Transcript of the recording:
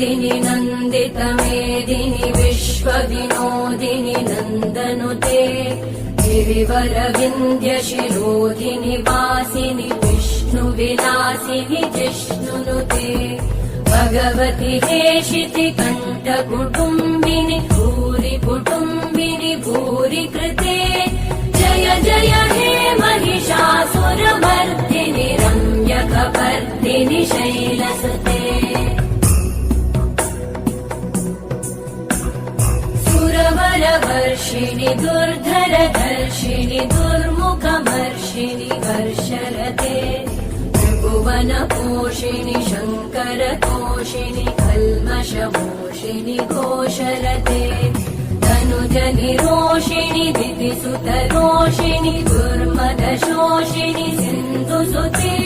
नन्दिनि नन्दितमेदिनि विश्वविनोदिनि नन्दनुते गिरिवरविन्द्यशिरोधिनि वासिनि विष्णुविलासिनि जिष्णुनुते भगवति हेशिति कण्ठकुटुम्बिनि भूरि कुटुम्बिनि भूरि कृते जय जय हे महिषासुरमर्दिनि रम्यकपर्दिनि शैलसुते सुरवरवर्षिणि दुर्धरधर्षिणि दुर्मुखमर्षिणि वर्षरते त्रिभुवनपोषिणि शङ्करतोषिणि कल्मषमोषिणि घोषरते तनुजनिरोषिणि दितिसुतरोषिणि दुर्मदशोषिणि सिन्धुसुते।